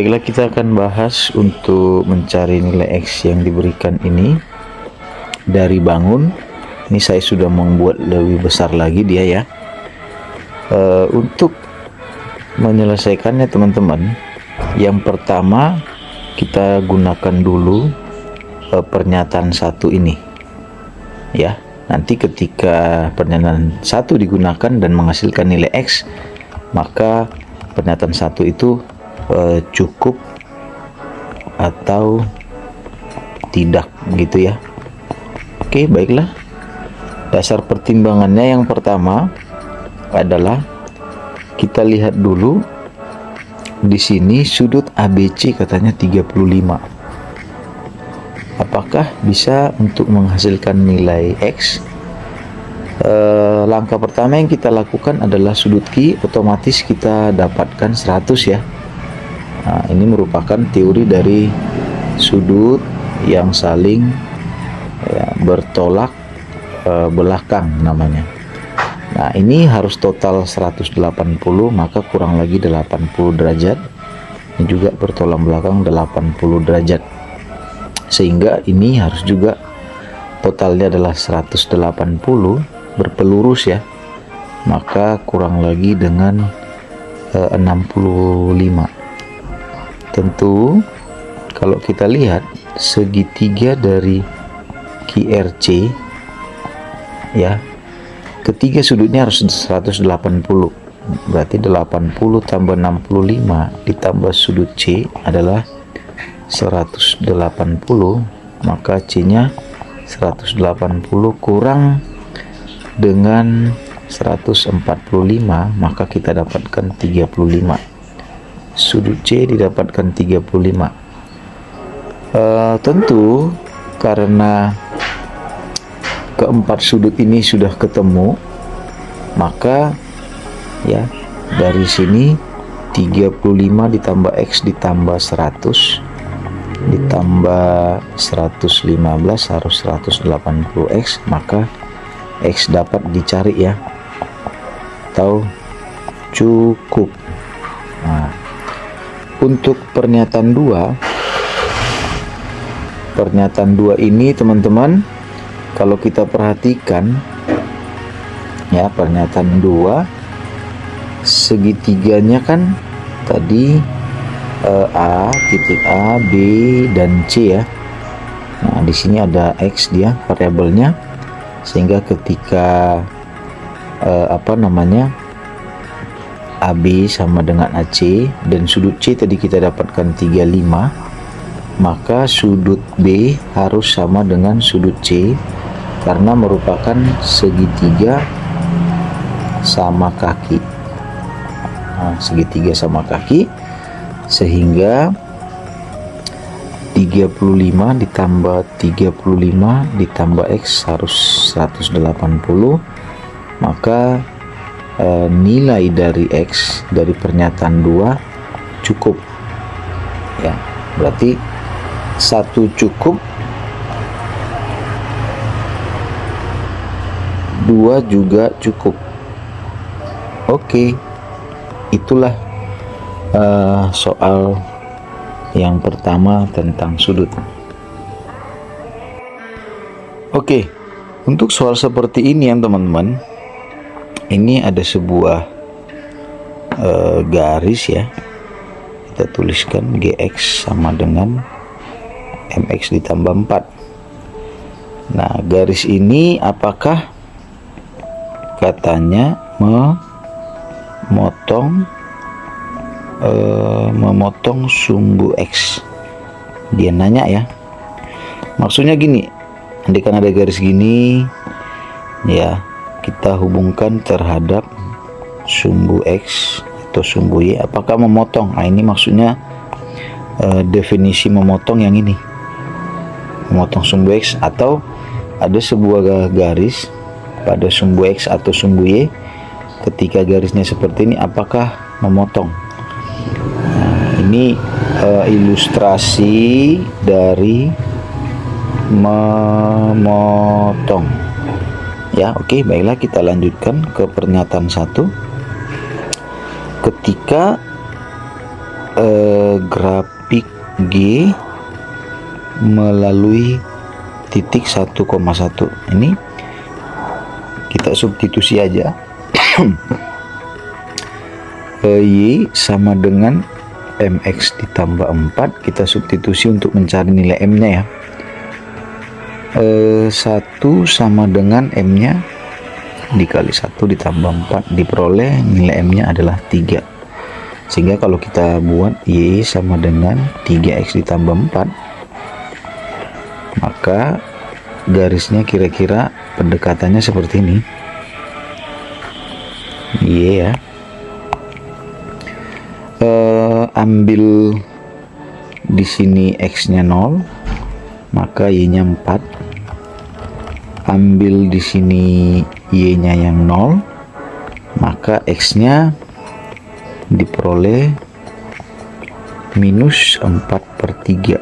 baiklah, kita akan bahas untuk mencari nilai X yang diberikan ini dari bangun. Ini saya sudah membuat lebih besar lagi dia ya. Untuk menyelesaikannya teman-teman, yang pertama kita gunakan dulu pernyataan satu ini ya. Nanti ketika pernyataan satu digunakan dan menghasilkan nilai X, maka pernyataan satu itu cukup atau tidak gitu ya. Oke, baiklah. Dasar pertimbangannya yang pertama adalah kita lihat dulu di sini sudut ABC katanya 35. Apakah bisa untuk menghasilkan nilai X? Langkah pertama yang kita lakukan adalah sudut Q otomatis kita dapatkan 100 ya. Nah, ini merupakan teori dari sudut yang saling bertolak belakang namanya. Nah, ini harus total 180, maka kurang lagi 80 derajat. Ini juga bertolak belakang 80 derajat. Sehingga ini harus juga totalnya adalah 180 berpelurus ya. Maka kurang lagi dengan 65. Tentu kalau kita lihat segitiga dari QRC ya, ketiga sudutnya harus 180. Berarti 80 tambah 65 ditambah sudut C adalah 180, maka C nya 180 kurang dengan 145, maka kita dapatkan 35. Sudut C didapatkan 35. Tentu karena keempat sudut ini sudah ketemu, maka ya dari sini 35 ditambah X ditambah 100 ditambah 115 harus 180X, maka X dapat dicari ya, atau cukup. Nah, untuk pernyataan 2 ini teman-teman, kalau kita perhatikan ya, pernyataan 2 segitiganya kan tadi A, titik A, B dan C ya. Nah, di sini ada X dia variabelnya, sehingga ketika AB sama dengan AC dan sudut C tadi kita dapatkan 35, maka sudut B harus sama dengan sudut C karena merupakan segitiga sama kaki. Nah, segitiga sama kaki, sehingga 35 ditambah 35 ditambah X harus 180, maka nilai dari X dari pernyataan 2 cukup ya. Berarti 1 cukup, 2 juga cukup. Oke, itulah soal yang pertama tentang sudut. Oke, untuk soal seperti ini ya teman-teman, ini ada sebuah garis ya, kita tuliskan GX sama dengan MX ditambah 4. Nah, garis ini apakah katanya memotong sumbu X? Dia nanya ya, maksudnya gini, andaikan ada garis gini ya, kita hubungkan terhadap sumbu X atau sumbu Y, apakah memotong? Nah, ini maksudnya definisi memotong yang ini, memotong sumbu X, atau ada sebuah garis pada sumbu X atau sumbu Y, ketika garisnya seperti ini apakah memotong? Nah, ini ilustrasi dari memotong ya. Oke, baiklah, kita lanjutkan ke pernyataan 1. Ketika grafik G melalui titik 1,1. Ini kita substitusi aja. Y sama dengan MX ditambah 4. Kita substitusi untuk mencari nilai M nya ya. 1 sama dengan M nya dikali 1 ditambah 4, diperoleh nilai M nya adalah 3. Sehingga kalau kita buat Y sama dengan 3X ditambah 4, maka garisnya kira-kira pendekatannya seperti ini. Y ya, ambil di sini X nya 0, maka Y nya 4. Ambil di sini Y nya yang 0, maka X nya diperoleh minus 4/3.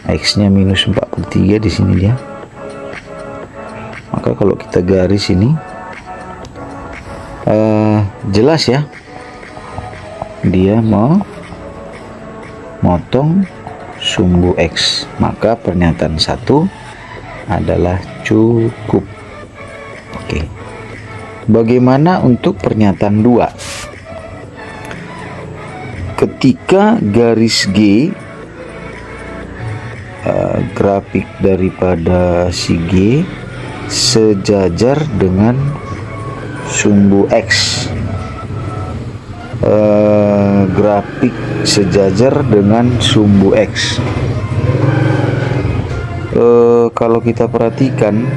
X nya minus 4/3 di sini dia. Maka kalau kita garis ini jelas ya, dia memotong sumbu X. Maka pernyataan 1 adalah cukup. Oke. Bagaimana untuk pernyataan 2? Ketika garis G, grafik daripada si G sejajar dengan sumbu X, grafik sejajar dengan sumbu X. Kalau kita perhatikan,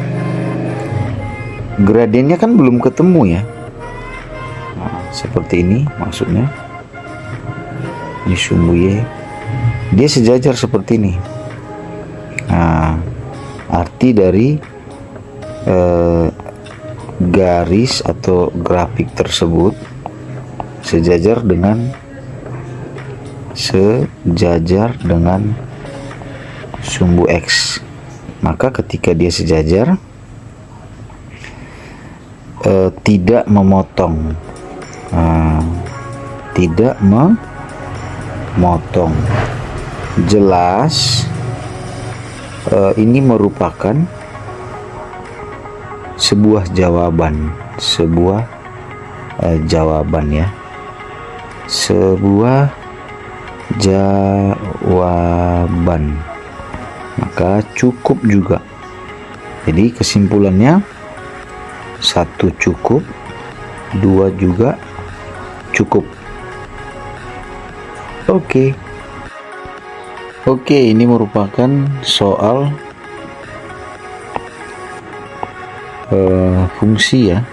gradiennya kan belum ketemu ya. Nah, seperti ini maksudnya. Ini sumbu Y, dia sejajar seperti ini. Nah, arti dari garis atau grafik tersebut sejajar dengan sumbu X. Maka ketika dia sejajar, tidak memotong, tidak memotong. Jelas ini merupakan sebuah jawaban, jawaban ya, sebuah jawaban. Maka cukup juga. Jadi kesimpulannya 1 cukup, 2 juga cukup. Oke, ini merupakan soal fungsi ya,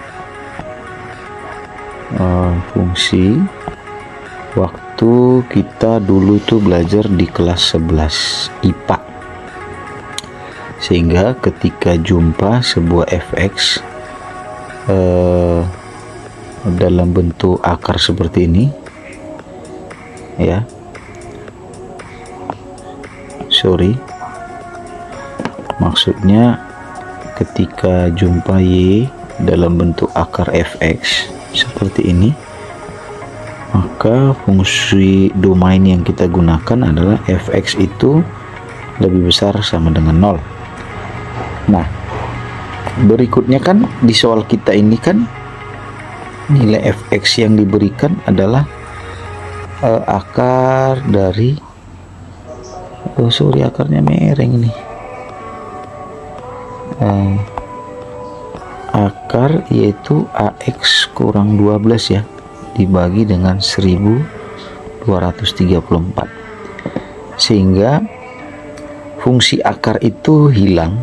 fungsi waktu kita dulu tuh belajar di kelas 11 IPA. Sehingga ketika jumpa sebuah fx dalam bentuk akar seperti ini ya, maksudnya ketika jumpa Y dalam bentuk akar fx seperti ini, maka fungsi domain yang kita gunakan adalah fx itu lebih besar sama dengan 0. Nah, berikutnya kan di soal kita ini kan nilai fx yang diberikan adalah akar dari akarnya mereng ini, akar yaitu AX kurang 12 ya, dibagi dengan 1234, sehingga fungsi akar itu hilang.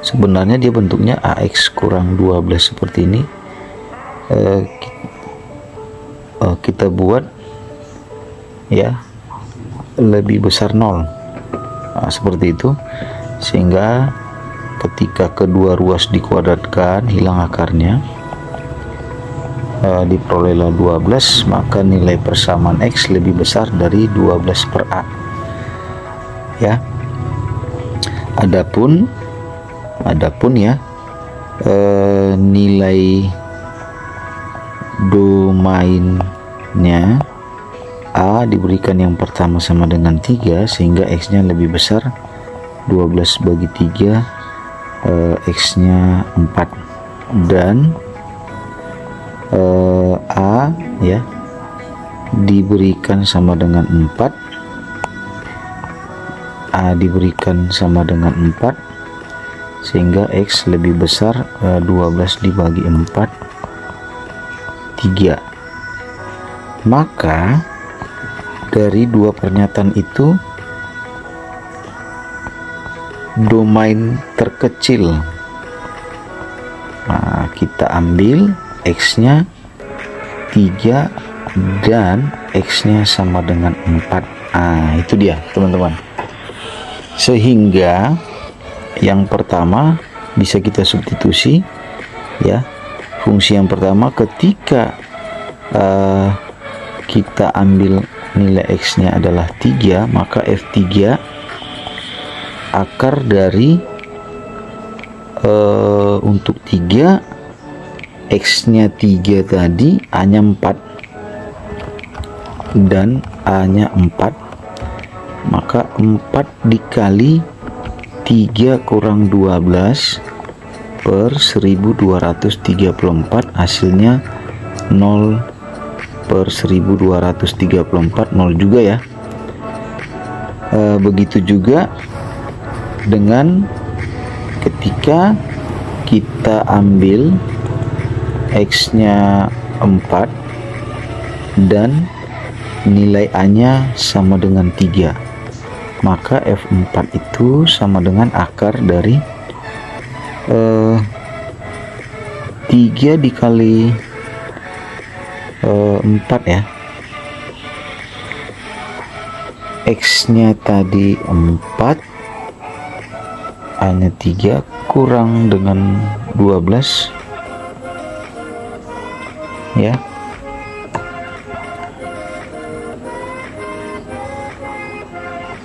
Sebenarnya dia bentuknya AX kurang 12 seperti ini. Kita buat ya lebih besar 0, seperti itu, sehingga ketika kedua ruas dikuadratkan hilang akarnya, diperolehlah 12, maka nilai persamaan X lebih besar dari 12/A ya. Adapun ya, nilai domainnya A diberikan yang pertama sama dengan 3 sehingga X nya lebih besar. 12 bagi 3, X nya 4. Dan A ya diberikan sama dengan 4. A diberikan sama dengan 4 sehingga X lebih besar. 12 dibagi 4, 3. Maka dari dua pernyataan itu domain terkecil, nah, kita ambil X nya 3 dan X nya sama dengan 4. Itu dia teman-teman. Sehingga yang pertama bisa kita substitusi ya. Fungsi yang pertama ketika kita ambil nilai X nya adalah 3, maka F3 akar dari untuk 3 X nya 3 tadi, A nya 4 dan A nya 4, maka 4 dikali 3 kurang 12 per 1234 hasilnya 0 per 1234, 0 juga ya. Begitu juga dengan ketika kita ambil X nya 4 dan nilai A nya sama dengan 3, maka F4 itu sama dengan akar dari 3 dikali 4 ya. X nya tadi 4, A nya 3 kurang dengan 12 ya,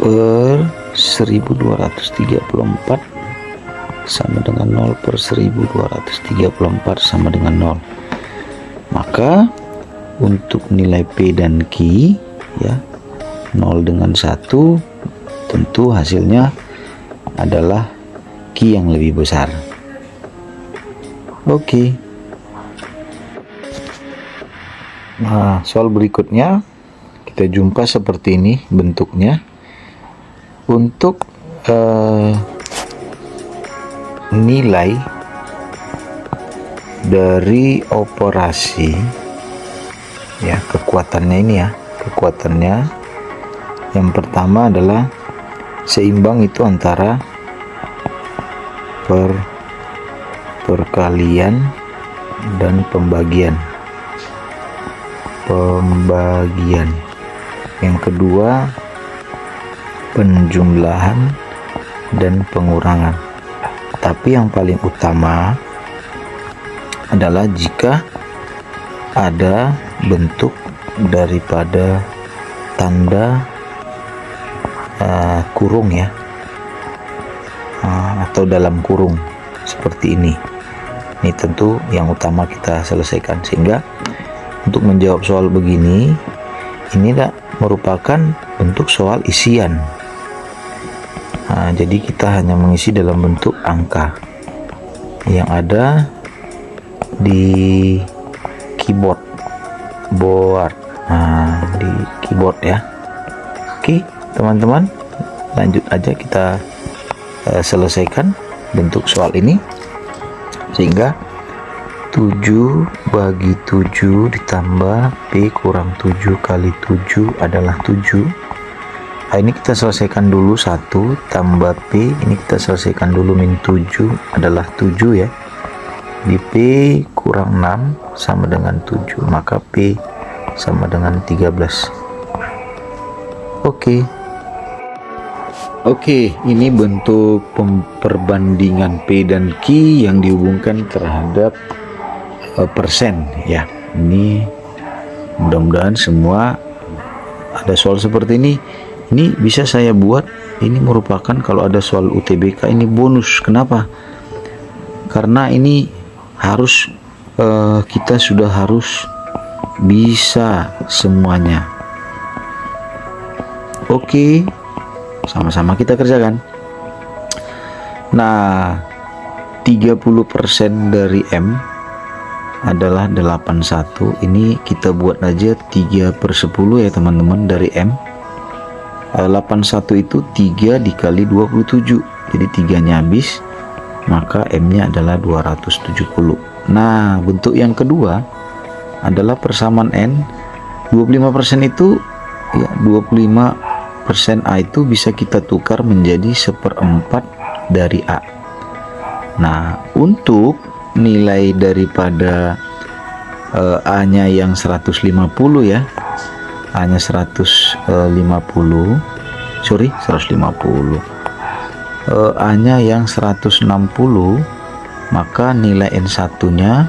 per 1234 sama dengan 0 per 1234 sama dengan 0. Maka untuk nilai P dan Q ya, 0 dengan 1, tentu hasilnya adalah Q yang lebih besar. Oke. Nah, soal berikutnya kita jumpa seperti ini bentuknya. Untuk nilai dari operasi ya, kekuatannya ini ya, kekuatannya yang pertama adalah seimbang itu antara perkalian dan pembagian. Yang kedua penjumlahan dan pengurangan. Tapi yang paling utama adalah jika ada bentuk daripada tanda kurung ya, atau dalam kurung seperti ini. Ini tentu yang utama kita selesaikan, sehingga untuk menjawab soal begini ini merupakan bentuk soal isian. Jadi kita hanya mengisi dalam bentuk angka yang ada di keyboard di keyboard ya. Oke teman-teman, lanjut aja kita selesaikan bentuk soal ini, sehingga 7 bagi 7 ditambah P kurang 7 kali 7 adalah 7. Ini kita selesaikan dulu 1 tambah P, ini kita selesaikan dulu min 7 adalah 7 ya. Di P kurang 6 sama dengan 7, maka P sama dengan 13. Oke, ini bentuk perbandingan P dan Q yang dihubungkan terhadap persen ya. Ini mudah-mudahan semua ada soal seperti ini. Ini bisa saya buat, ini merupakan kalau ada soal UTBK ini bonus. Kenapa? Karena ini harus kita sudah harus bisa semuanya Oke, sama-sama kita kerjakan. Nah, 30% dari M adalah 81. Ini kita buat aja 3/10 ya teman-teman dari M. 81 itu 3 dikali 27, jadi 3-nya habis, maka M-nya adalah 270. Nah, bentuk yang kedua adalah persamaan N. 25% itu ya, 25% A itu bisa kita tukar menjadi 1/4 dari A. Nah, untuk nilai daripada A-nya yang 150 ya, A-nya 150, A-nya yang 160, maka nilai N1-nya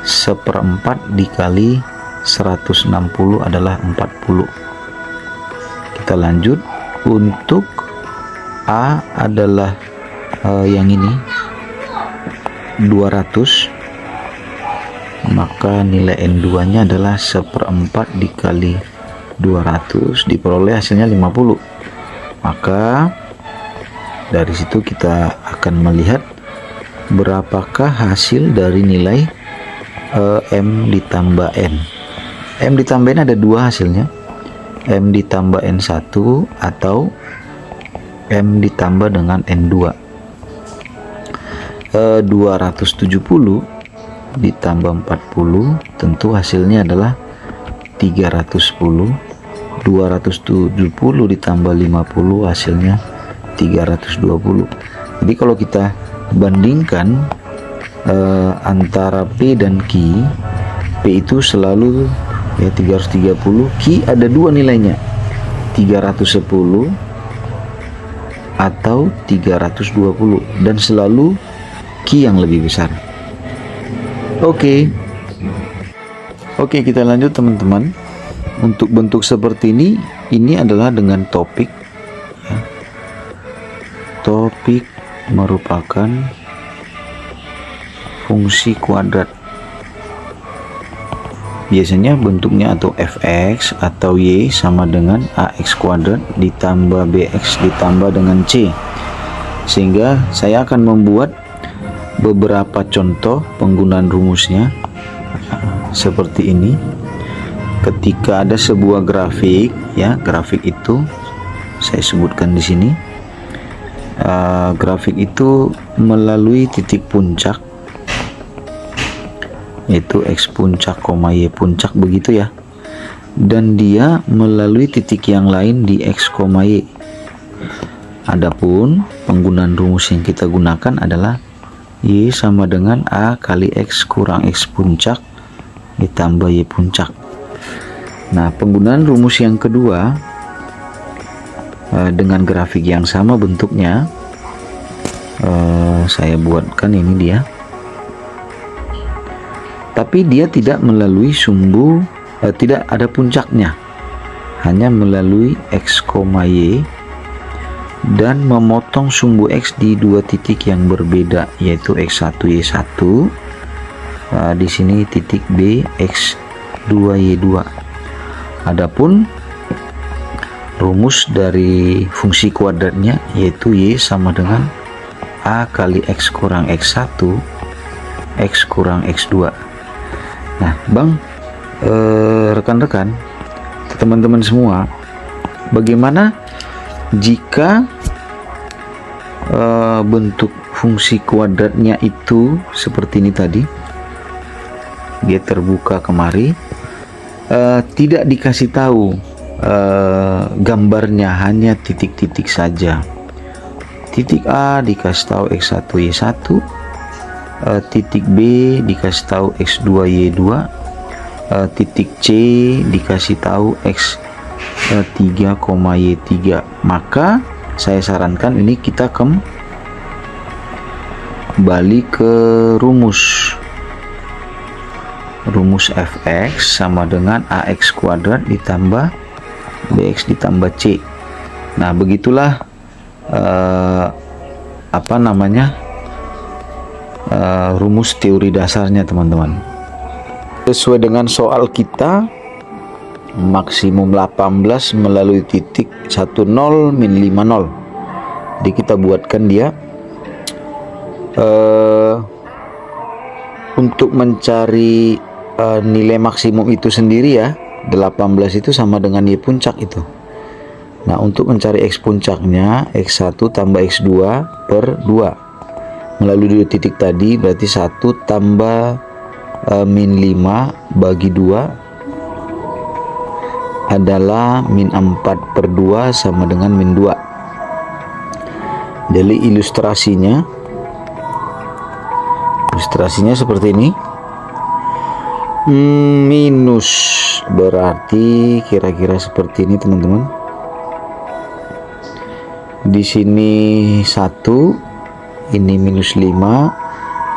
1/4 dikali 160 adalah 40. Kita lanjut. Untuk A adalah yang ini 200, maka nilai N2 nya adalah 1/4 dikali 200, diperoleh hasilnya 50. Maka dari situ kita akan melihat berapakah hasil dari nilai M ditambah N. M ditambah N ada dua hasilnya, M ditambah N1 atau M ditambah dengan N2. 270 ditambah 40 tentu hasilnya adalah 310. 270 ditambah 50 hasilnya 320. Jadi kalau kita bandingkan antara P dan Q, P itu selalu ya 330, Q ada dua nilainya, 310 atau 320, dan selalu Q yang lebih besar. Oke, kita lanjut teman-teman. Untuk bentuk seperti ini adalah dengan topik ya. Topik merupakan fungsi kuadrat. Biasanya bentuknya atau fx atau y sama dengan ax kuadrat ditambah bx ditambah dengan c. Sehingga saya akan membuat beberapa contoh penggunaan rumusnya seperti ini. Ketika ada sebuah grafik ya, grafik itu saya sebutkan di sini. Grafik itu melalui titik puncak, yaitu x puncak, y puncak begitu ya, dan dia melalui titik yang lain di x, y. Adapun penggunaan rumus yang kita gunakan adalah y sama dengan a kali x kurang x puncak ditambah y puncak. Nah, penggunaan rumus yang kedua dengan grafik yang sama bentuknya, saya buatkan ini dia, tapi dia tidak melalui sumbu, tidak ada puncaknya, hanya melalui x, y, dan memotong sumbu x di dua titik yang berbeda, yaitu x1 y1. Di sini titik B x2 y2. Adapun rumus dari fungsi kuadratnya yaitu y sama dengan a kali x kurang x1 x kurang x2. Nah, rekan-rekan, teman-teman semua, bagaimana jika bentuk fungsi kuadratnya itu seperti ini tadi, dia terbuka kemari, tidak dikasih tahu gambarnya, hanya titik-titik saja. Titik A dikasih tahu x1 y1, titik B dikasih tahu x2 y2, titik C dikasih tahu x3, y3. Maka saya sarankan ini kita kembali ke rumus fx sama dengan ax kuadrat ditambah bx ditambah c. Nah, begitulah rumus teori dasarnya, teman-teman. Sesuai dengan soal kita, maksimum 18 melalui titik 10 min 50. Jadi kita buatkan dia untuk mencari nilai maksimum itu sendiri ya. 18 itu sama dengan Y puncak itu. Nah, untuk mencari X puncaknya, X1 tambah X2 per 2 melalui 2 titik tadi, berarti 1 tambah min 5 bagi 2 adalah min 4 per 2 sama dengan min 2. Jadi ilustrasinya seperti ini. Minus berarti kira-kira seperti ini teman-teman. Di sini 1, ini minus 5,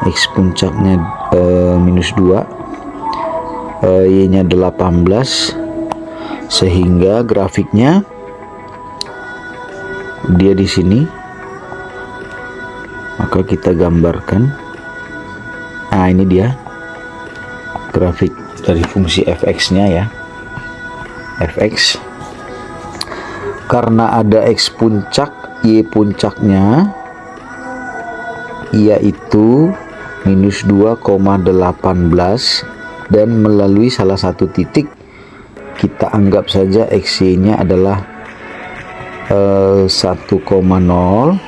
X puncaknya minus 2, Y nya 18, sehingga grafiknya dia di sini. Maka kita gambarkan. Nah, ini dia grafik dari fungsi fx nya ya. Fx karena ada X puncak, Y puncaknya yaitu minus 2,18 dan melalui salah satu titik kita anggap saja XY nya adalah 1,0,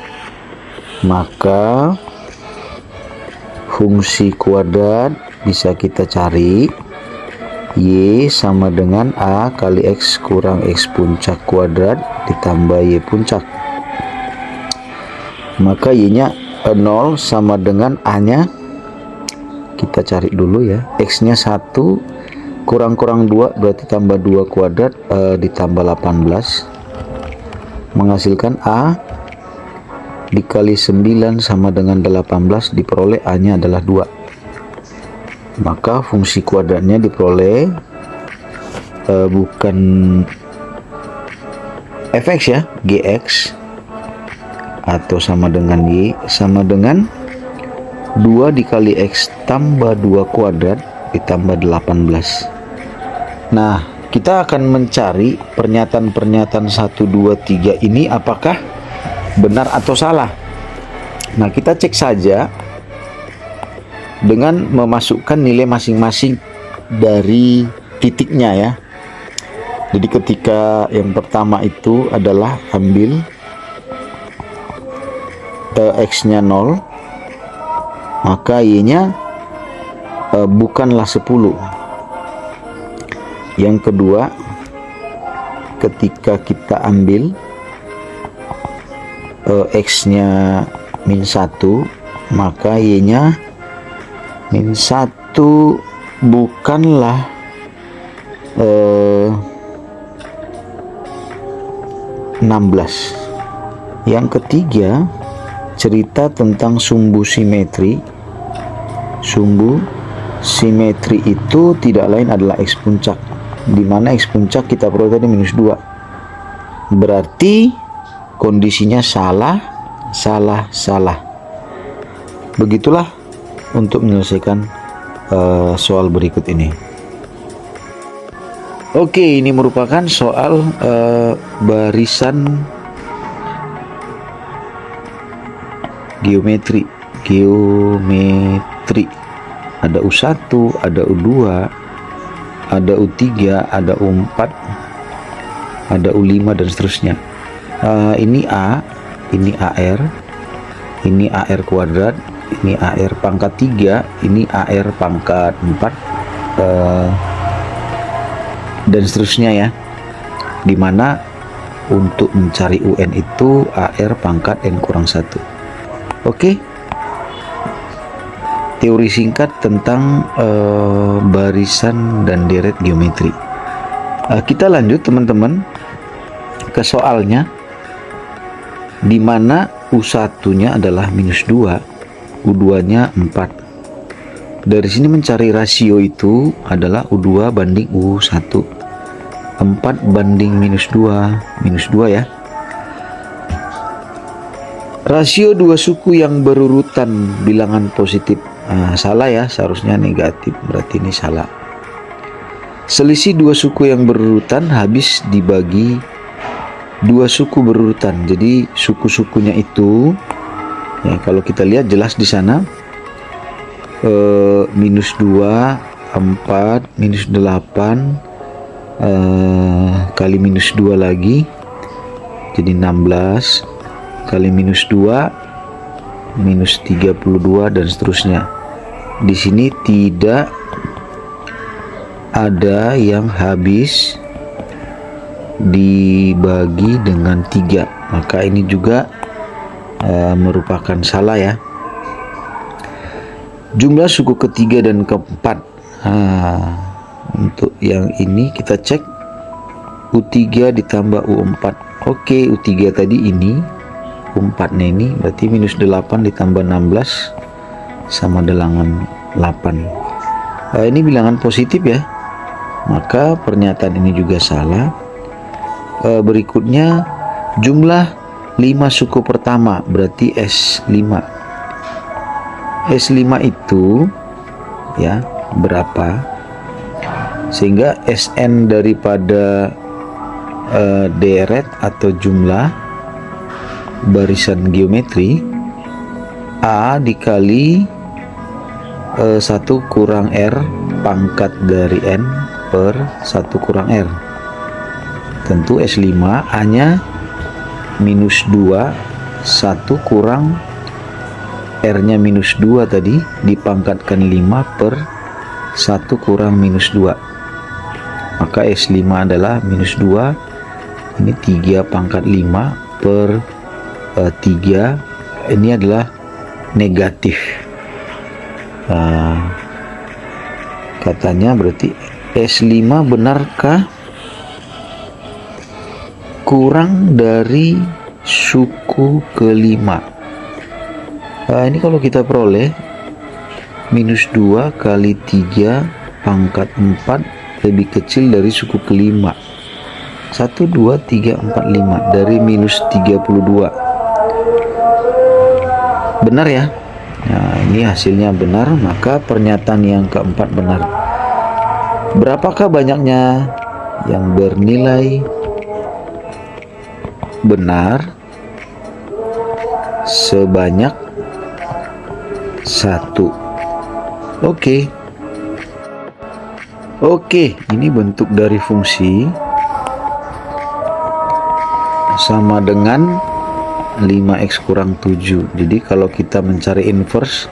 maka fungsi kuadrat bisa kita cari. Y sama dengan A kali X kurang X puncak kuadrat ditambah Y puncak. Maka Y nya 0 sama dengan A nya, kita cari dulu ya, X nya 1 kurang 2 berarti tambah 2 kuadrat ditambah 18 menghasilkan A dikali 9 sama dengan 18, diperoleh A nya adalah 2. Maka fungsi kuadratnya diperoleh bukan fx ya, gx atau sama dengan y sama dengan 2 dikali x tambah 2 kuadrat ditambah 18. Nah, kita akan mencari pernyataan-pernyataan 1, 2, 3 ini apakah benar atau salah. Nah, kita cek saja dengan memasukkan nilai masing-masing dari titiknya ya. Jadi ketika yang pertama itu adalah ambil X nya 0, maka Y nya bukanlah 10. Yang kedua, ketika kita ambil X nya min 1, maka Y nya min 1 bukanlah 16. Yang ketiga, cerita tentang sumbu simetri. Sumbu simetri itu tidak lain adalah X puncak, di mana X puncak kita peroleh tadi minus 2. Berarti kondisinya salah. Begitulah untuk menyelesaikan soal berikut ini. Oke, ini merupakan soal barisan geometri. Ada U1, ada U2, ada U3, ada U4, ada U5 dan seterusnya. Ini A, ini AR, ini AR kuadrat, ini AR pangkat 3, ini AR pangkat 4, dan seterusnya ya, dimana untuk mencari UN itu AR pangkat N kurang 1. Oke, teori singkat tentang barisan dan deret geometri. Kita lanjut teman-teman ke soalnya, dimana U1 nya adalah minus 2, U2 nya 4. Dari sini mencari rasio itu adalah U2 banding U1, 4 banding minus 2 ya. Rasio dua suku yang berurutan bilangan positif. Salah ya, seharusnya negatif, berarti ini salah. Selisih dua suku yang berurutan habis dibagi dua suku berurutan. Jadi suku-sukunya itu ya, kalau kita lihat jelas di sana minus 2, 4, minus 8 kali minus 2 lagi jadi 16 kali minus 2 minus 32 dan seterusnya. Di sini tidak ada yang habis dibagi dengan 3, maka ini juga merupakan salah ya. Jumlah suku ketiga dan keempat. Untuk yang ini kita cek U3 ditambah U4. Oke, U3 tadi ini, U4 nya ini berarti minus 8 ditambah 16 sama dengan 8. Ini bilangan positif ya, maka pernyataan ini juga salah. Berikutnya jumlah 5 suku pertama berarti S5. S5 itu ya berapa, sehingga SN daripada deret atau jumlah barisan geometri A dikali 1 kurang R pangkat dari N per 1 kurang R. Tentu S5 A nya minus 2, 1 kurang R nya minus 2 tadi dipangkatkan 5 per 1 kurang minus 2, maka S5 adalah minus 2, ini 3 pangkat 5 per 3, ini adalah negatif. Katanya berarti S5 benarkah kurang dari suku kelima? Ini kalau kita peroleh minus 2 kali 3 pangkat 4 lebih kecil dari suku kelima. 1, 2, 3, 4, 5 dari minus 32. Benar ya? Nah, ini hasilnya benar, maka pernyataan yang keempat benar. Berapakah banyaknya yang bernilai benar? Sebanyak 1. Oke, ini bentuk dari fungsi sama dengan 5x kurang 7. Jadi kalau kita mencari inverse,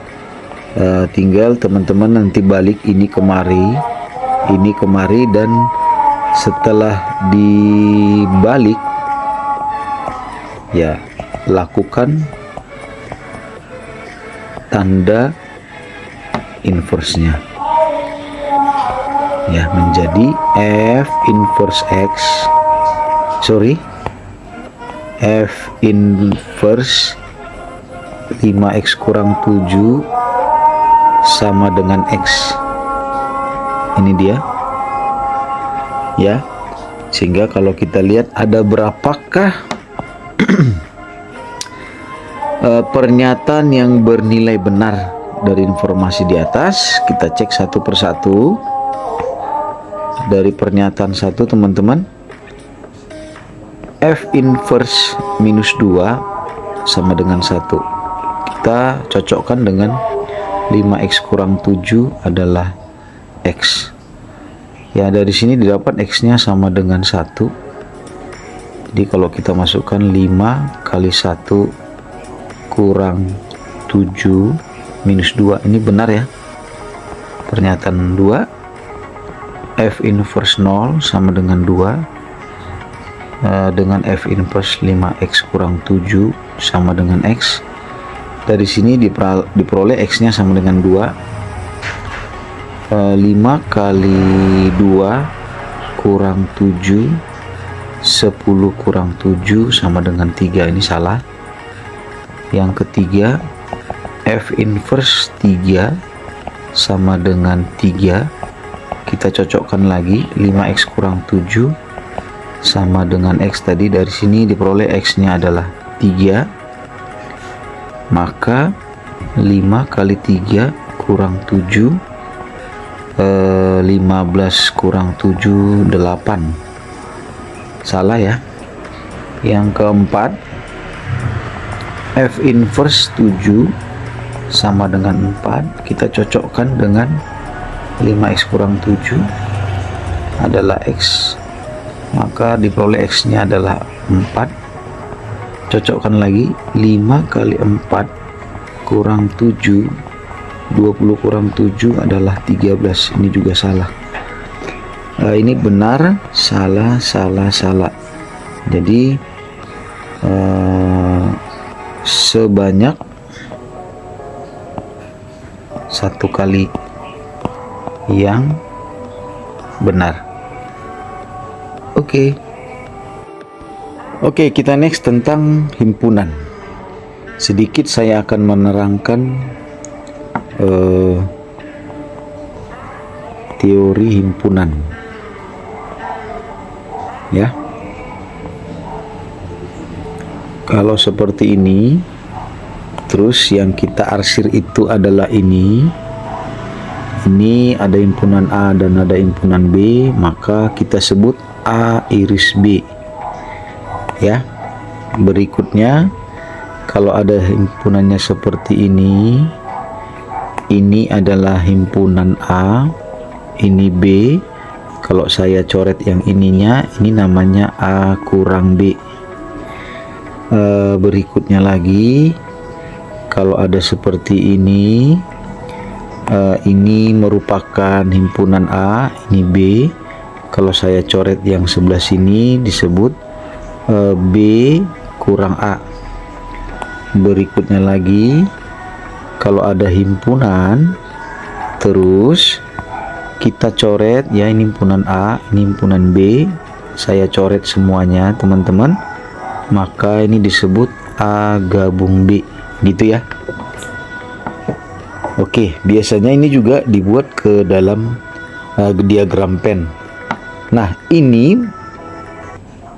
tinggal teman-teman nanti balik ini kemari, dan setelah dibalik ya lakukan tanda inverse-nya ya, menjadi F inverse F inverse 5x kurang 7 sama dengan X. Ini dia ya, sehingga kalau kita lihat ada berapakah pernyataan yang bernilai benar dari informasi di atas. Kita cek satu persatu. Dari pernyataan 1 teman-teman, F inverse minus 2 sama dengan 1. Kita cocokkan dengan 5x kurang 7 adalah X ya. Dari sini didapat X nya sama dengan 1. Jadi kalau kita masukkan 5 kali 1 kurang 7 minus 2, ini benar ya. Pernyataan 2, F inverse 0 sama dengan 2 dengan F inverse 5x kurang 7 sama dengan X. Dari sini diperoleh X nya sama dengan 2. 5 kali 2 kurang 7, 10 kurang 7 sama dengan 3, ini salah. Yang ketiga, F inverse 3 sama dengan 3. Kita cocokkan lagi, 5x kurang 7 sama dengan X tadi. Dari sini diperoleh X nya adalah 3, maka 5 kali 3 kurang 7 15 kurang 7 8. Salah ya. Yang keempat, F inverse 7 sama dengan 4. Kita cocokkan dengan 5x kurang 7 adalah x, maka diperoleh x nya adalah 4. Cocokkan lagi, 5 kali 4 kurang 7, 20 kurang 7 adalah 13. Ini juga salah. Ini benar, salah, salah, salah. Jadi sebanyak 1 kali yang benar. Oke, kita next tentang himpunan. Sedikit saya akan menerangkan teori himpunan ya. Kalau seperti ini, terus yang kita arsir itu adalah ini ada himpunan A dan ada himpunan B, maka kita sebut A iris B ya. Berikutnya, kalau ada himpunannya seperti ini adalah himpunan A, ini B. Kalau saya coret yang ininya, ini namanya A kurang B. Berikutnya lagi, kalau ada seperti ini merupakan himpunan A, ini B. Kalau saya coret yang sebelah sini disebut B kurang A. Berikutnya lagi, kalau ada himpunan terus kita coret ya, ini himpunan A, ini himpunan B, saya coret semuanya teman-teman, maka ini disebut A gabung B, gitu ya. Oke, biasanya ini juga dibuat ke dalam diagram pen. Nah, ini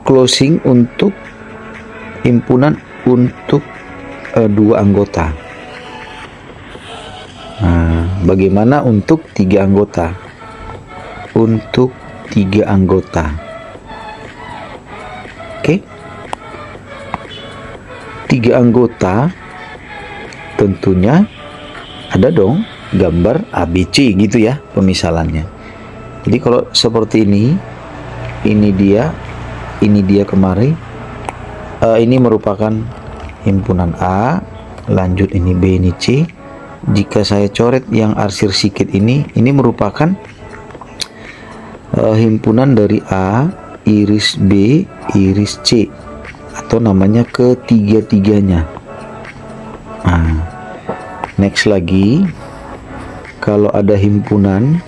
closing untuk himpunan untuk 2 anggota. Nah, bagaimana untuk 3 anggota? Untuk 3 anggota. Oke. 3 anggota tentunya ada dong gambar ABC gitu ya pemisalannya. Jadi kalau seperti ini dia kemari, ini merupakan himpunan A, lanjut ini B, ini C. Jika saya coret yang arsir sikit ini merupakan himpunan dari A, iris B, iris C, atau namanya ketiga-tiganya. Nah, next lagi, kalau ada himpunan,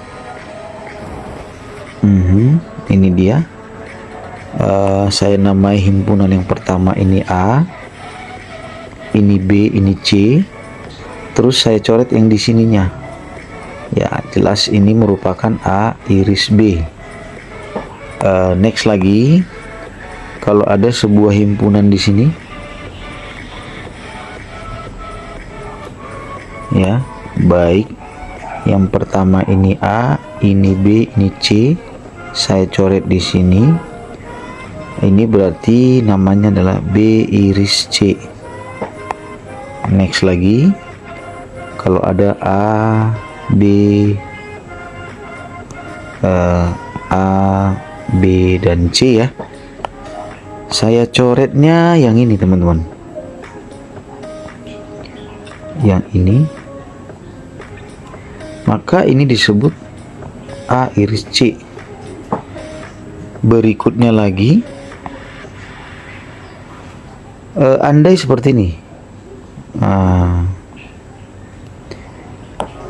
ini dia, saya namai himpunan yang pertama ini A, ini B, ini C, terus saya coret yang di sininya. Ya, jelas ini merupakan A iris B. Next lagi, kalau ada sebuah himpunan di sini, ya, baik yang pertama ini A, ini B, ini C, saya coret di sini. Ini berarti namanya adalah B iris C. Next lagi, kalau ada A, B, dan C ya, saya coretnya yang ini teman-teman, yang ini, maka ini disebut A iris C. Berikutnya lagi, andai seperti ini,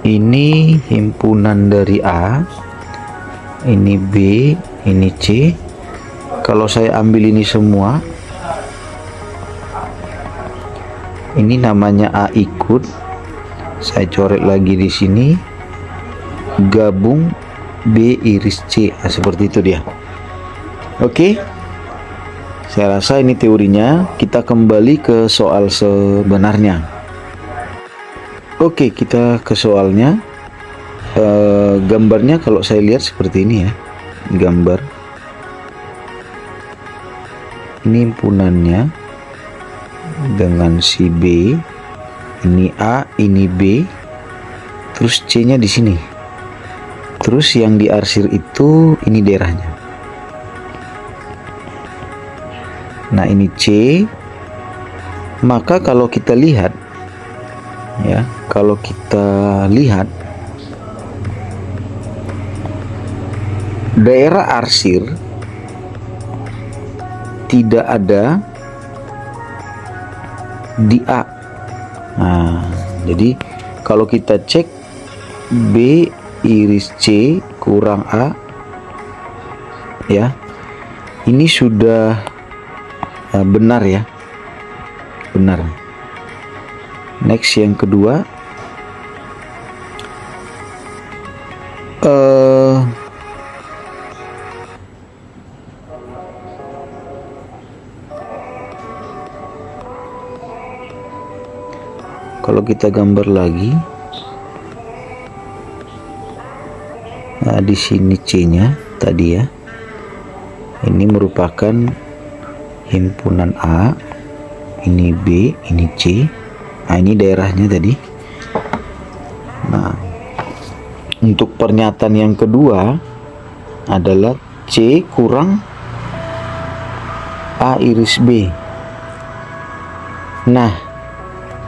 ini himpunan dari A, ini B, ini C. Kalau saya ambil ini semua, ini namanya A ikut, saya coret lagi di sini, gabung B iris C. Nah, seperti itu dia. Oke, saya rasa ini teorinya. Kita kembali ke soal sebenarnya. Oke, kita ke soalnya. gambarnya kalau saya lihat seperti ini ya, gambar ini himpunannya dengan si B, ini A, ini B, terus C nya di sini, terus yang diarsir itu ini daerahnya. Nah ini C. Maka kalau kita lihat ya, kalau kita lihat daerah arsir tidak ada di A. Nah, jadi kalau kita cek B iris C kurang A ya, ini sudah benar ya, benar. Next yang kedua, kalau kita gambar lagi, nah di sini C-nya tadi ya, ini merupakan himpunan A, ini B, ini C. Nah ini daerahnya tadi. Nah untuk pernyataan yang kedua adalah C kurang A iris B. Nah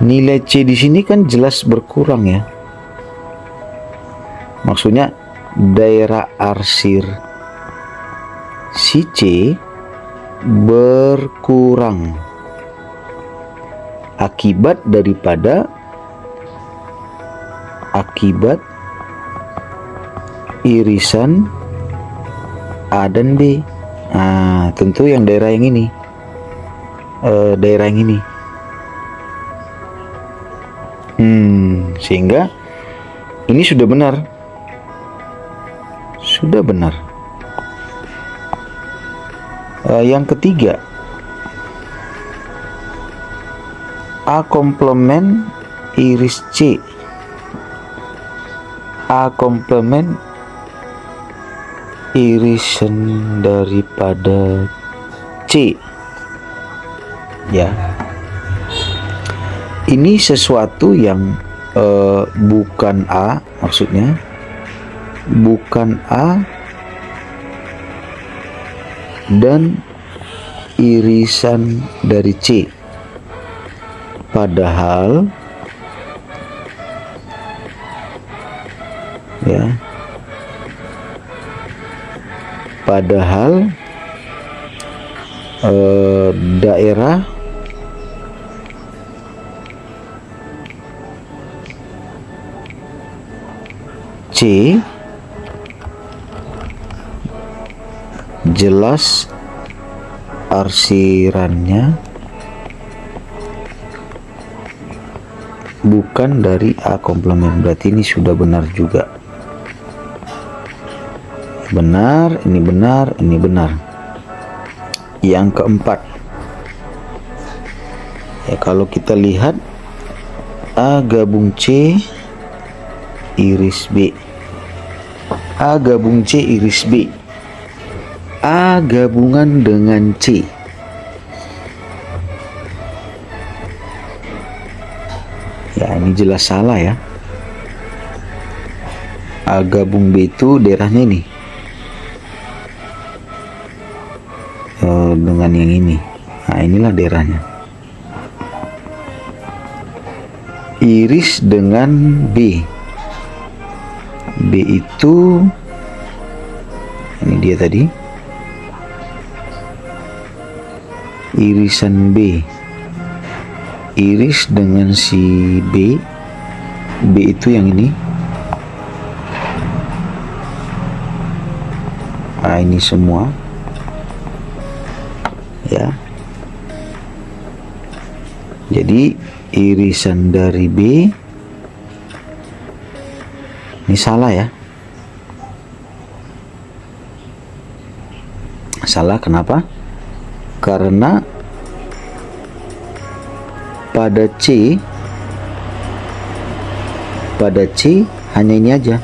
nilai C di sini kan jelas berkurang ya. Maksudnya daerah arsir si C berkurang akibat irisan A dan B. Nah, tentu yang daerah yang ini, daerah yang ini. Sehingga ini sudah benar. Sudah benar. Yang ketiga, A komplement iris C. A komplement irisan daripada C. Ya. Ini sesuatu yang bukan A, maksudnya bukan A dan irisan dari C. Padahal ya, padahal daerah C jelas arsirannya bukan dari A komplement. Berarti ini sudah benar juga. Benar, ini benar, ini benar. Yang keempat, ya kalau kita lihat A gabung C iris B, A gabung C iris B, A gabungan dengan C. Ya ini jelas salah ya. A gabung B itu daerahnya ini dengan yang ini. Nah inilah daerahnya. Iris dengan B, B itu ini dia tadi, irisan B, iris dengan si B, B itu yang ini. Nah ini semua ya. Jadi irisan dari B ini salah ya. Salah kenapa? Karena pada C hanya ini aja.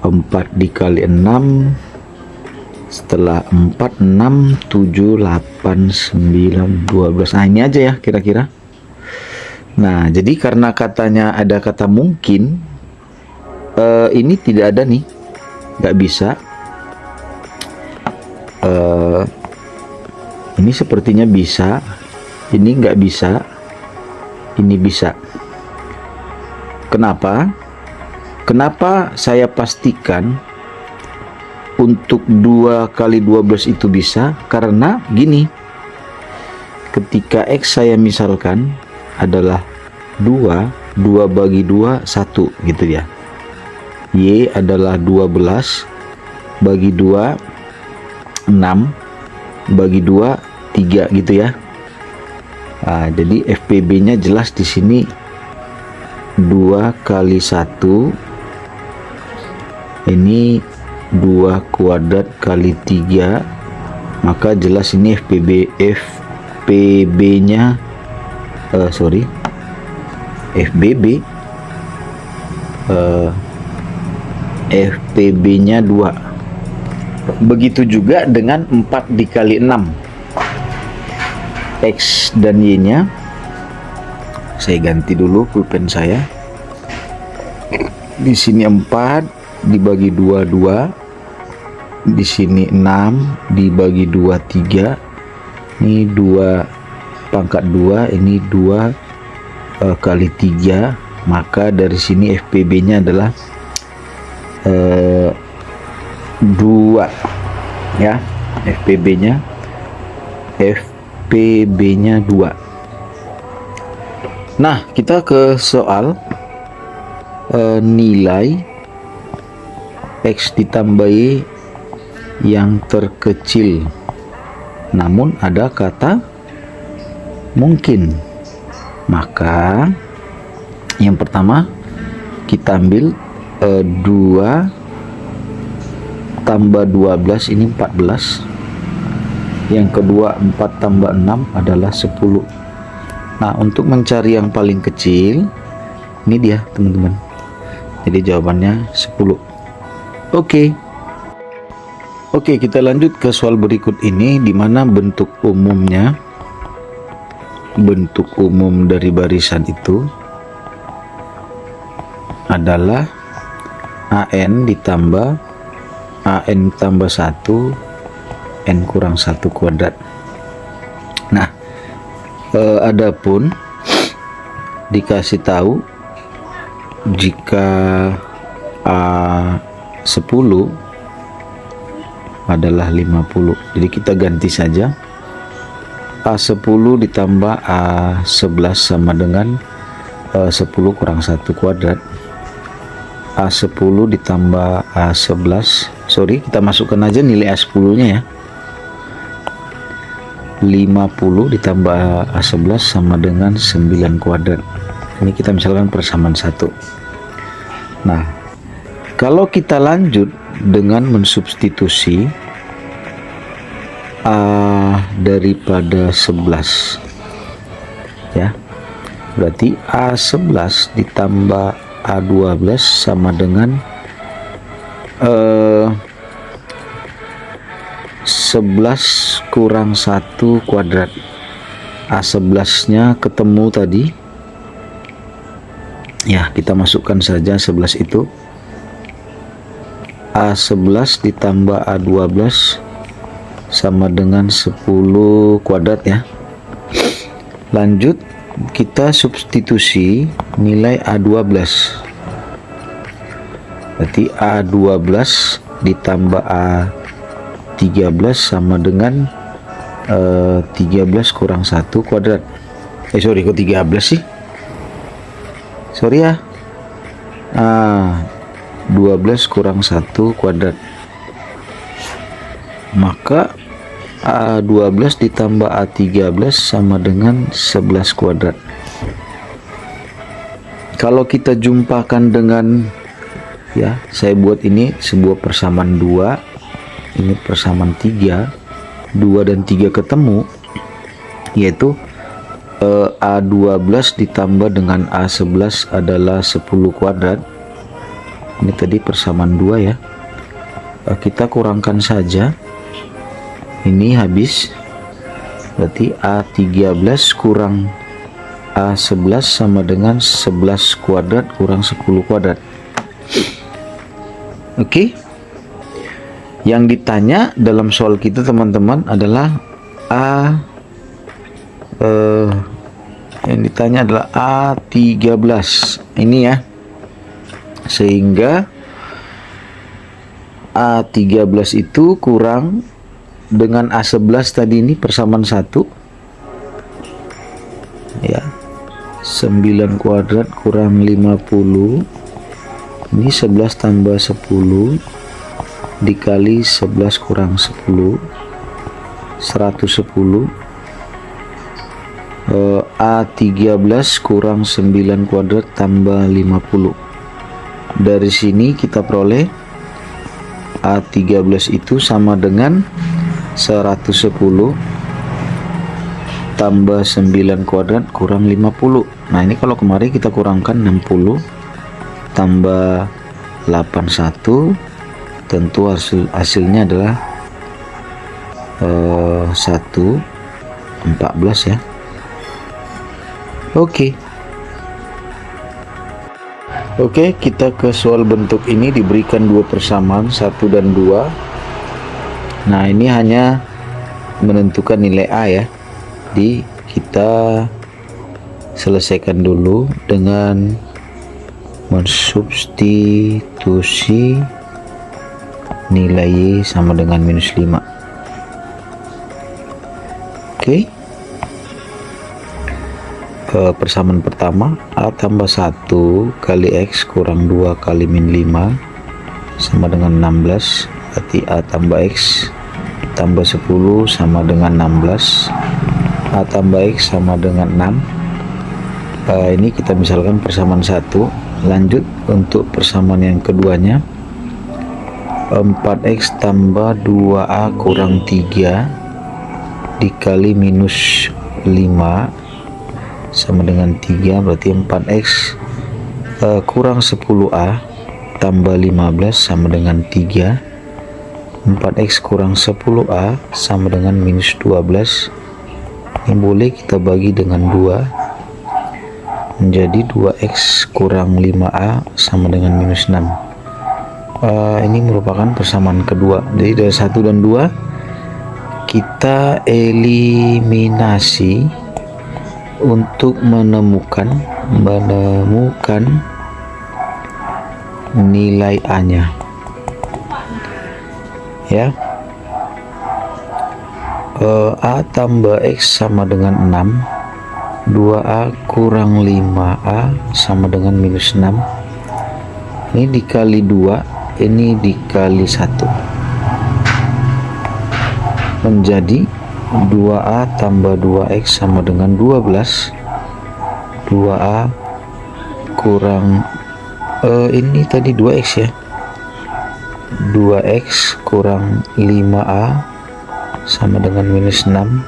4 dikali 6, setelah 4, 6, 7, 8, 9, 12. Nah, ini aja ya kira-kira. Nah, jadi karena katanya ada kata mungkin, ini tidak ada nih, nggak bisa. Ini sepertinya bisa, ini nggak bisa, ini bisa. Kenapa? Kenapa saya pastikan untuk 2 kali 12 itu bisa? Karena gini, ketika X saya misalkan adalah 2, 2 bagi 2, 1 gitu ya. Y adalah 12, bagi 2, 6, bagi 2, 3 gitu ya. Nah, jadi FPB-nya jelas di sini 2 kali 1, ini 2 kuadrat kali 3, maka jelas ini FPB-nya FPB-nya 2. Begitu juga dengan 4 dikali 6, X dan Y-nya saya ganti dulu pulpen saya. Di sini 4 dibagi 2, 2. Di sini 6 dibagi 2, 3. Ini 2 pangkat 2, ini 2 kali 3. Maka dari sini FPB-nya adalah 2 ya. FPB-nya 2. Nah, kita ke soal nilai X ditambah Y yang terkecil, namun ada kata mungkin. Maka yang pertama kita ambil 2 tambah 12, ini 14. Yang kedua 4 tambah 6 adalah 10. Nah, untuk mencari yang paling kecil, ini dia teman-teman. Jadi jawabannya 10. Oke, kita lanjut ke soal berikut ini, di mana bentuk umum dari barisan itu adalah AN ditambah AN tambah 1, N kurang 1 kuadrat. Nah, adapun dikasih tahu jika A10 adalah 50. Jadi kita ganti saja. A10 ditambah A11 sama dengan 10 kurang 1 kuadrat. A10 ditambah A11, kita masukkan aja nilai A10 nya ya. 50 ditambah A11 sama dengan 9 kuadrat. Ini kita misalkan persamaan 1. Nah, kalau kita lanjut dengan mensubstitusi A daripada 11 ya, berarti A11 ditambah A12 sama dengan 11 kurang 1 kuadrat. A11 nya ketemu tadi ya, kita masukkan saja 11 itu. A11 ditambah A12 sama dengan 10 kuadrat ya. Lanjut kita substitusi nilai A12, berarti A12 ditambah A13 sama dengan 13 kurang 1 kuadrat. Kok 13 sih? Ya. 12 kurang 1 kuadrat. Maka A12 ditambah A13 sama dengan 11 kuadrat. Kalau kita jumpakan dengan ya, saya buat ini sebuah persamaan 2, ini persamaan 3, 2 dan 3 ketemu, yaitu A12 ditambah dengan A11 adalah 10 kuadrat. Ini tadi persamaan 2 ya. Kita kurangkan saja. Ini habis. Berarti A13 kurang A11 sama dengan 11 kuadrat kurang 10 kuadrat. Oke. Yang ditanya dalam soal kita teman-teman adalah yang ditanya adalah A13 ini ya. Sehingga A13 itu kurang dengan A11 tadi ini persamaan 1 ya. 9 kuadrat kurang 50, ini 11 tambah 10 dikali 11 kurang 10, 110. A13 kurang 9 kuadrat tambah 50. Dari sini kita peroleh A13 itu sama dengan 110 tambah 9 kuadrat kurang 50. Nah ini kalau kemarin kita kurangkan 60 tambah 81, tentu hasilnya adalah 114 ya. Oke, kita ke soal bentuk ini. Diberikan dua persamaan 1 dan 2. Nah ini hanya menentukan nilai A ya. Jadi kita selesaikan dulu dengan mensubstitusi nilai Y sama dengan minus 5. Oke. Persamaan pertama, A tambah 1 kali X kurang 2 kali min 5 sama dengan 16. Berarti A tambah X tambah 10 sama dengan 16. A tambah X sama dengan 6. Ini kita misalkan persamaan 1. Lanjut untuk persamaan yang keduanya, 4X tambah 2A kurang 3 dikali minus 5 sama dengan 3. Berarti 4X kurang 10A tambah 15 sama dengan 3. 4X kurang 10A sama dengan minus 12. Ini boleh kita bagi dengan 2 menjadi 2X kurang 5A sama dengan minus 6. Ini merupakan persamaan kedua. Jadi dari 1 dan 2 kita eliminasi untuk menemukan nilai A-nya ya. A tambah X sama dengan 6, 2A kurang 5A sama dengan minus 6. Ini dikali 2, ini dikali 1 menjadi 2A tambah 2X sama dengan 12. 2A kurang ini tadi 2X ya. 2X kurang 5A sama dengan minus 6.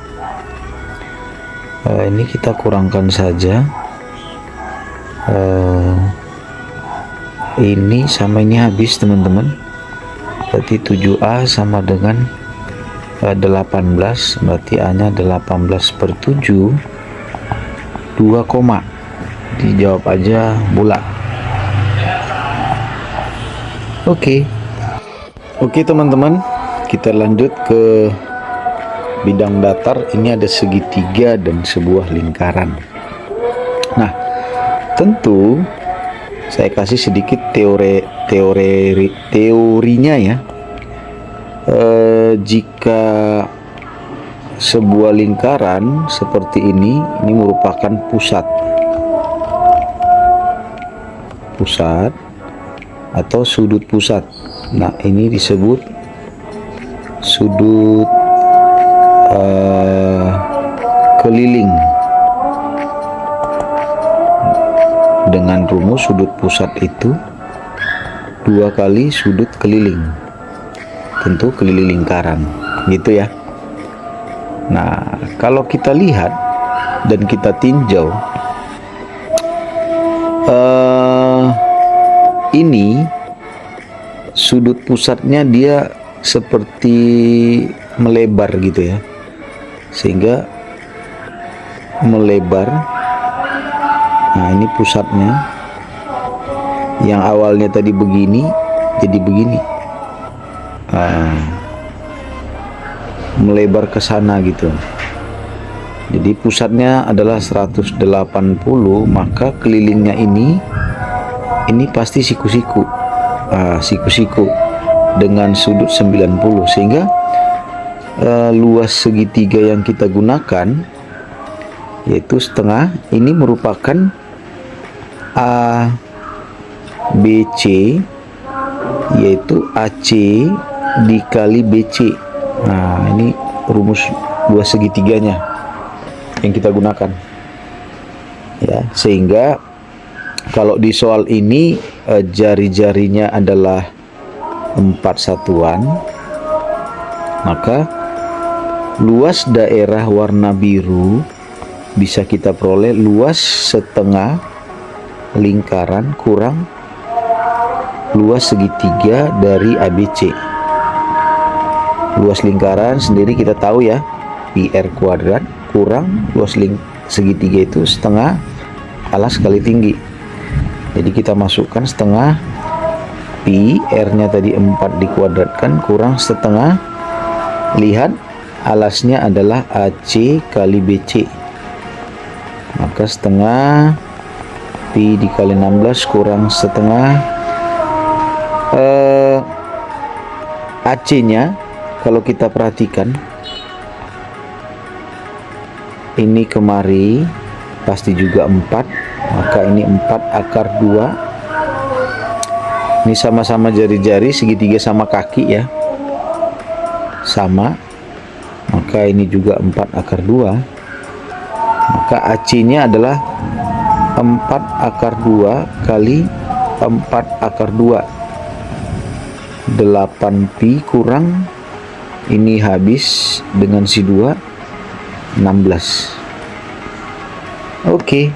Ini kita kurangkan saja. Ini sama ini habis teman-teman. Berarti 7A sama dengan 18. Berarti A nya 18 per 7, 2 koma. Dijawab aja bulat. Oke teman-teman, kita lanjut ke bidang datar. Ini ada segitiga dan sebuah lingkaran. Nah tentu saya kasih sedikit teorinya ya. Jika sebuah lingkaran seperti ini merupakan pusat atau sudut pusat. Nah ini disebut sudut keliling. Dengan rumus sudut pusat itu 2 kali sudut keliling, tentu keliling lingkaran gitu ya. Nah kalau kita lihat dan kita tinjau, ini sudut pusatnya dia seperti melebar gitu ya, sehingga melebar. Nah, ini pusatnya yang awalnya tadi begini jadi begini, melebar ke sana gitu. Jadi pusatnya adalah 180, maka kelilingnya ini pasti siku-siku, siku-siku dengan sudut 90, sehingga luas segitiga yang kita gunakan yaitu setengah. Ini merupakan ABC, yaitu AC dikali BC. Nah, ini rumus luas segitiganya yang kita gunakan ya, sehingga kalau di soal ini jari-jarinya adalah 4 satuan, maka luas daerah warna biru bisa kita peroleh luas setengah lingkaran kurang luas segitiga dari ABC. Luas lingkaran sendiri kita tahu ya, pi r kuadrat kurang luas segitiga itu setengah alas kali tinggi. Jadi kita masukkan setengah, pi r-nya tadi 4 dikuadratkan kurang setengah, lihat alasnya adalah AC kali BC, maka setengah pi dikali 16 kurang setengah. AC-nya kalau kita perhatikan ini kemari pasti juga 4, maka ini 4 akar 2. Ini sama-sama jari-jari, segitiga sama kaki ya, sama, maka ini juga 4 akar 2. Maka AC-nya adalah 4 akar 2 kali 4 akar 2, 8 pi kurang ini habis dengan si 2, 16. Oke.